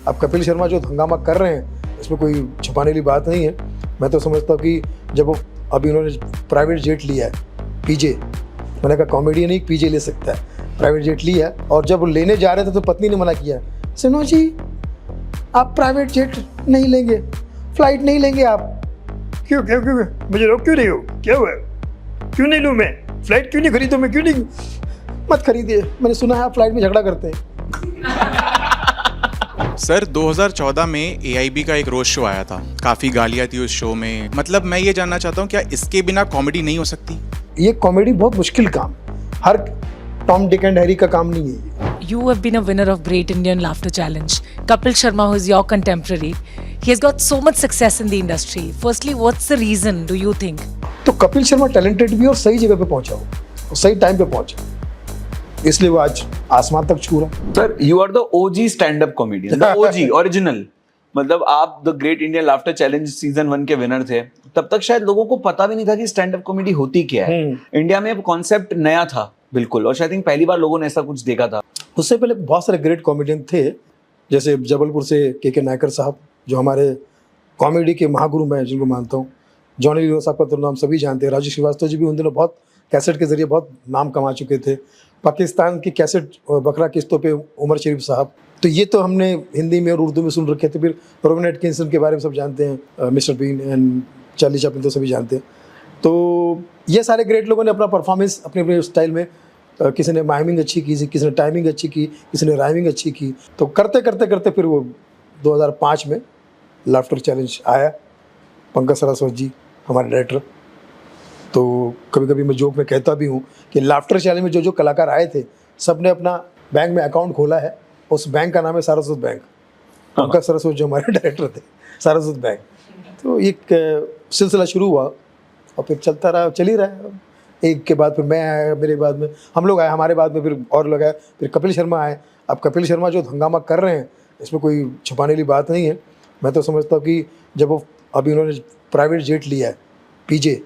अब कपिल शर्मा जो हंगामा कर रहे हैं इसमें कोई छुपाने वाली बात नहीं है। मैं तो समझता हूँ कि जब अभी उन्होंने प्राइवेट जेट लिया है पीजे, मैंने कहा कॉमेडियन ही पीजे ले सकता है, प्राइवेट जेट लिया और जब लेने जा रहे थे तो पत्नी ने मना किया, सुनो जी आप प्राइवेट जेट नहीं लेंगे, फ्लाइट नहीं लेंगे आप। क्यों क्यों क्यों मुझे रोक क्यों रही हो, क्या हुआ, क्यों नहीं लूँ मैं, फ्लाइट क्यों नहीं खरीदूँ मैं, क्यों नहीं। मत खरीदिए, मैंने सुना है आप फ्लाइट में झगड़ा करते हैं। सर 2014 में AIB का एक रोज शो आया था, काफ़ी गालियाँ थी उस शो में। मतलब मैं ये जानना चाहता हूँ क्या इसके बिना कॉमेडी नहीं हो सकती? ये कॉमेडी बहुत मुश्किल काम, हर टॉम डिक एंड हैरी का काम नहीं है ये। You have been a winner of Great Indian Laughter Challenge. Kapil Sharma, who is your contemporary, he has got so much success in the industry. Firstly, what's the reason, do you think? तो Kapil Sharma talented भी और सही जगह पे पहुंचा हो, और सही टाइम पे पहुंचा, इसलिए वो आज आसमान तक छू रहा। Sir you are the OG stand up comedian, the OG original. मतलब आप the great Indian laughter challenge season 1 के विनर थे। तब तक शायद लोगों को पता भी नहीं था कि स्टैंड अप कॉमेडी होती क्या है। इंडिया में कॉन्सेप्ट नया था बिल्कुल, और शायद पहली बार लोगों ने ऐसा कुछ देखा था। उससे पहले बहुत सारे ग्रेट कॉमेडियन थे, जैसे जबलपुर से के नायकर साहब जो हमारे कॉमेडी के महागुरु मैं जिनको मानता हूँ। जॉनी लीवर साहब का तो नाम सभी जानते हैं। राजू श्रीवास्तव जी भी उन दिनों बहुत कैसेट के जरिए बहुत नाम कमा चुके थे। पाकिस्तान की कैसेट बकरा किस्तों पे उमर शरीफ साहब, तो ये तो हमने हिंदी में और उर्दू में सुन रखे थे। फिर रोबिन एटकिंसन के बारे में सब जानते हैं, Mister Bean and Charlie Chaplin तो सभी जानते हैं। तो ये सारे ग्रेट लोगों ने अपना परफॉर्मेंस अपने अपने स्टाइल में, किसी ने माइमिंग अच्छी की, किसी ने टाइमिंग अच्छी की, किसी ने राइमिंग अच्छी की। तो करते करते करते फिर वो 2005 में लाफ्टर चैलेंज आया। पंकज सरस्वत जी हमारे डायरेक्टर, तो कभी कभी मैं जोक में कहता भी हूँ कि लाफ्टर चैलेंज में जो जो कलाकार आए थे सब ने अपना बैंक में अकाउंट खोला है, उस बैंक का नाम है सारस्वत बैंक। पंकज सरस्वत जो हमारे डायरेक्टर थे, सारस्वत बैंक। तो एक सिलसिला शुरू हुआ और फिर चलता रहा, चल ही रहा है। एक के बाद फिर मैं आया, मेरे बाद में हम लोग आए, हमारे बाद में फिर और लोग आए, फिर कपिल शर्मा आए। अब कपिल शर्मा जो हंगामा कर रहे हैं इसमें कोई छुपाने वाली बात नहीं है। मैं तो समझता हूँ कि जब वो अभी उन्होंने प्राइवेट जेट लिया है पीजे,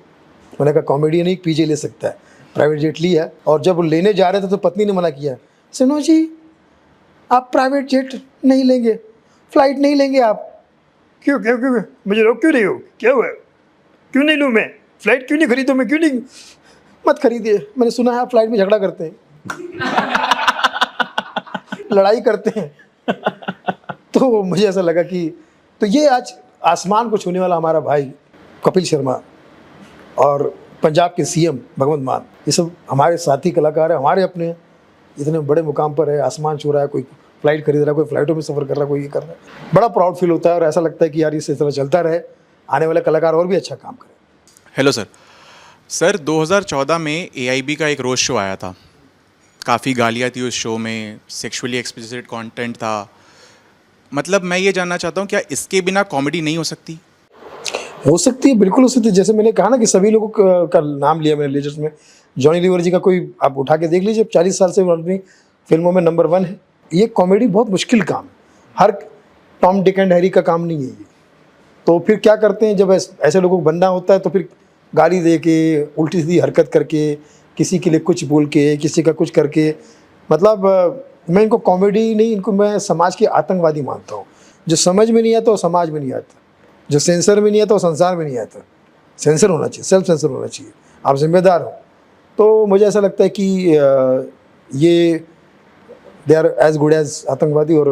मैंने कहा कॉमेडियन ही पीजे ले सकता है, प्राइवेट जेट लिया और जब वो लेने जा रहे थे तो पत्नी ने मना किया, सुनो जी आप प्राइवेट जेट नहीं लेंगे, फ्लाइट नहीं लेंगे आप। क्यों क्यों क्यों मुझे रोक क्यों रही हो, क्या हुआ, क्यों नहीं लूँ मैं, फ्लाइट क्यों नहीं खरीदूँ मैं, क्यों नहीं। मत खरीदिए, मैंने सुना है आप फ्लाइट में झगड़ा करते हैं। लड़ाई करते हैं। तो मुझे ऐसा लगा कि तो ये आज आसमान को छूने वाला हमारा भाई कपिल शर्मा और पंजाब के CM भगवंत मान, ये सब हमारे साथी कलाकार हैं, हमारे अपने हैं। इतने बड़े मुकाम पर है, आसमान छू रहा है, कोई फ्लाइट खरीद रहा है, कोई फ्लाइटों में सफ़र कर रहा है, कोई ये कर रहा है। बड़ा प्राउड फील होता है और ऐसा लगता है कि यार ये सिलसिला चलता रहे, आने वाले कलाकार और भी अच्छा काम करें। हेलो सर 2014 में AIB का एक रोज शो आया था, काफ़ी गालियाँ थी उस शो में, सेक्सुअली एक्सप्लिसिट कंटेंट था। मतलब मैं ये जानना चाहता हूँ क्या इसके बिना कॉमेडी नहीं हो सकती? हो सकती है, बिल्कुल हो सकती है। जैसे मैंने कहा ना कि सभी लोगों का नाम लिया मैंने लेजेंड्स में। जॉनी लीवर जी का कोई आप उठा के देख लीजिए, 40 साल से वो अपनी फिल्मों में नंबर 1 है। ये कॉमेडी बहुत मुश्किल काम है, हर टॉम डिक एंड हैरी का काम नहीं है ये। तो फिर क्या करते हैं, जब ऐसे लोगों को बनना होता है तो फिर गाली दे के, उल्टी सीधी हरकत करके, किसी के लिए कुछ बोल के, किसी का कुछ करके, मतलब मैं इनको कॉमेडी नहीं, इनको मैं समाज के आतंकवादी मानता हूँ। जो समझ में नहीं आता वो समाज में नहीं आता, जो सेंसर में नहीं आता वो संसार में नहीं आता। सेंसर होना चाहिए, सेल्फ सेंसर होना चाहिए, आप जिम्मेदार हो। तो मुझे ऐसा लगता है कि ये they are as good as आतंकवादी और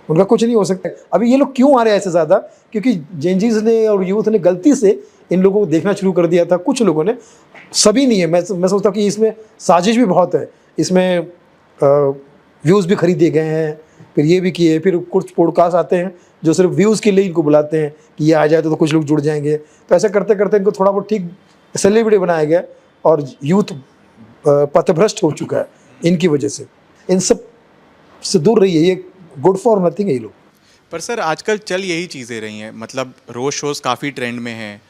उनका कुछ नहीं हो सकता। अभी ये लोग क्यों आ रहे हैं ऐसे ज़्यादा, क्योंकि जेंजीज ने और यूथ ने गलती से इन लोगों को देखना शुरू कर दिया था। कुछ लोगों ने, सभी नहीं है। मैं सोचता हूँ कि इसमें साजिश भी बहुत है। इसमें व्यूज़ भी खरीदे गए हैं, फिर ये भी किए, फिर कुछ पॉडकास्ट आते हैं जो सिर्फ व्यूज़ के लिए इनको बुलाते हैं कि ये आ जाए तो कुछ लोग जुड़ जाएंगे। तो ऐसा करते करते इनको थोड़ा बहुत ठीक सेलिब्रिटी बनाया गया और यूथ पथभ्रष्ट हो चुका है इनकी वजह से। इन सब से दूर रहिए, ये गुड फॉर नथिंग है ये लोग। पर सर आजकल चल यही चीज़ें रही हैं, मतलब रोज शोज़ काफ़ी ट्रेंड में हैं।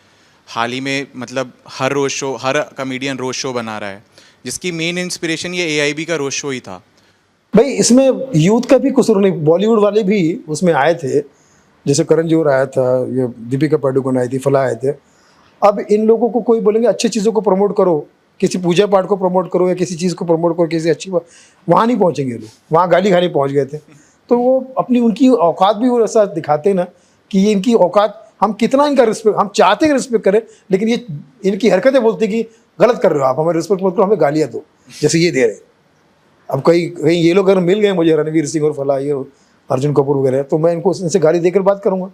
हाल ही में मतलब हर रोज शो, हर कॉमेडियन रोज शो बना रहा है, जिसकी मेन इंस्पिरेशन ये AIB का रोज शो ही था। भाई इसमें यूथ का भी कसूर नहीं, बॉलीवुड वाले भी उसमें आए थे, जैसे करण जौहर आया था, ये दीपिका पादुकोण आई थी, फला आए थे। अब इन लोगों को कोई बोलेंगे अच्छी चीज़ों को प्रमोट करो, किसी पूजा पाठ को प्रमोट करो या किसी चीज़ को प्रमोट करो, किसी अच्छी बात, वहाँ नहीं पहुँचेंगे लोग, वहाँ गाली खाने पहुँच गए थे। तो वो अपनी उनकी औकात भी वो ऐसा दिखाते हैं ना कि ये इनकी औकात, हम कितना इनका रिस्पेक्ट, हम चाहते हैं रिस्पेक्ट करें, लेकिन ये इनकी हरकतें बोलती कि गलत कर रहे हो आप, हमें रिस्पेक्ट मत करो, हमें गालियाँ दो, जैसे ये दे रहे हैं। अब कहीं कहीं ये लोग अगर मिल गए मुझे, रणवीर सिंह और फला ये अर्जुन कपूर वगैरह, तो मैं इनको इनसे गाली देकर बात करूँगा,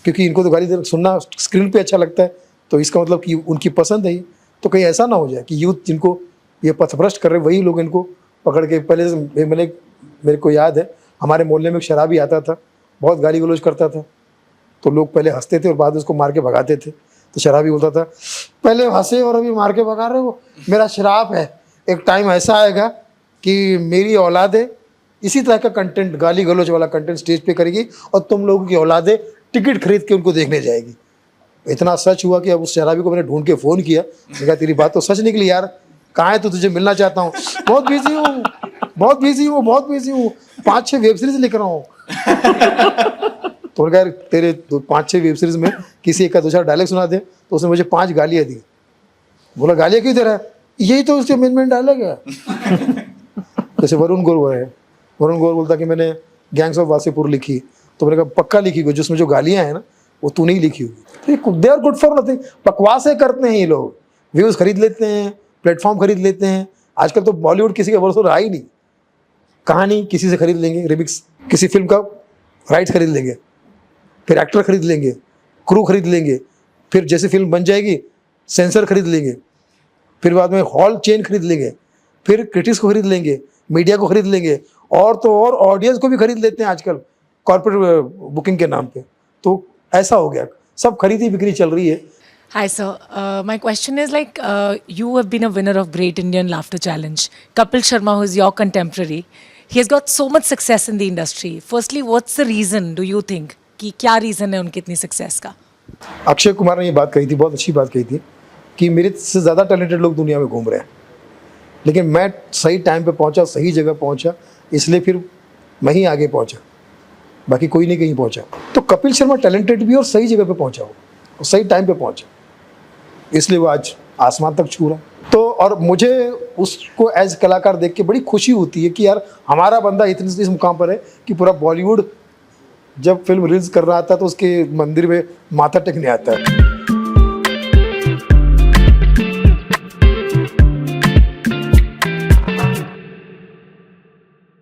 क्योंकि इनको तो गाली दे सुनना स्क्रीन पे अच्छा लगता है, तो इसका मतलब कि उनकी पसंद है ये। तो कहीं ऐसा ना हो जाए कि यूथ जिनको ये पथभ्रष्ट कर रहे वही लोग इनको पकड़ के, पहले से मेरे को याद है हमारे मोहल्ले में एक शराबी आता था, बहुत गाली गलौज करता था, तो लोग पहले हंसते थे और बाद में उसको मार के भगाते थे। तो शराबी बोलता था, पहले हंसे और अभी मार के भगा रहे हो, मेरा श्राप है, एक टाइम ऐसा आएगा कि मेरी औलादें इसी तरह का कंटेंट, गाली गलौज वाला कंटेंट स्टेज पे करेगी और तुम लोगों की औलादें टिकट खरीद के उनको देखने जाएगी। इतना सच हुआ कि अब उस शराबी को मैंने ढूंढ के फ़ोन किया, मैंने कहा तेरी बात तो सच निकली यार, कहाँ है तो तुझे मिलना चाहता हूँ। बहुत बिजी हूँ, बहुत बिजी हूँ, बहुत बिजी हूँ, 5-6 वेब सीरीज लिख रहा हूँ। तो यार तेरे 5-6 वेब सीरीज में किसी एक का 2-4 डायलॉग सुना दे, तो उसने मुझे 5 गालियाँ दी। बोला गालियाँ क्यों दे रहा है, यही तो उसके मेन डायलॉग है। जैसे वरुण गौर है, वरुण गौर बोलता कि मैंने गैंग्स ऑफ वासेपुर लिखी, तो मैंने कहा पक्का लिखी हुई, जिसमें जो गालियाँ हैं ना वो तू नहीं लिखी हुई। They are good for nothing, बकवासें करते हैं ये लोग, व्यूज़ खरीद लेते हैं, प्लेटफॉर्म खरीद लेते हैं। आजकल तो बॉलीवुड किसी का भरोसा रहा ही नहीं, कहानी किसी से खरीद लेंगे, रिमिक्स किसी फिल्म का राइट्स खरीद लेंगे, फिर एक्टर खरीद लेंगे, क्रू खरीद लेंगे, फिर जैसे फिल्म बन जाएगी सेंसर खरीद लेंगे, फिर बाद में हॉल चेन खरीद लेंगे, फिर क्रिटिक्स को खरीद लेंगे, मीडिया को खरीद लेंगे, और तो और ऑडियंस को भी खरीद लेते हैं आजकल कॉर्पोरेट बुकिंग के नाम पे। तो ऐसा हो गया, सब खरीदी बिक्री चल रही है। Hi, sir. My question is like, you have been a winner of Great Indian Laughter Challenge. Kapil Sharma, who is your contemporary, he has got so much success in the industry. Firstly, what's the reason, do you think? कि क्या reason है उनकी इतनी success का? अक्षय कुमार ने ये बात कही थी, बहुत अच्छी बात कही थी कि मेरे से ज़्यादा टैलेंटेड लोग दुनिया में घूम रहे हैं, लेकिन मैं सही टाइम पे पहुंचा, सही जगह पहुंचा, इसलिए फिर मैं ही आगे पहुंचा, बाकी कोई नहीं कहीं पहुंचा। तो कपिल शर्मा टैलेंटेड भी और सही जगह पे पहुंचा, वो और सही टाइम पे पहुंचा, इसलिए वो आज आसमान तक छू रहा। तो और मुझे उसको एज कलाकार देख के बड़ी खुशी होती है कि यार हमारा बंदा इस मुकाम पर है कि पूरा बॉलीवुड जब फिल्म रिलीज कर रहा था तो उसके मंदिर में माथा टेकने आता है।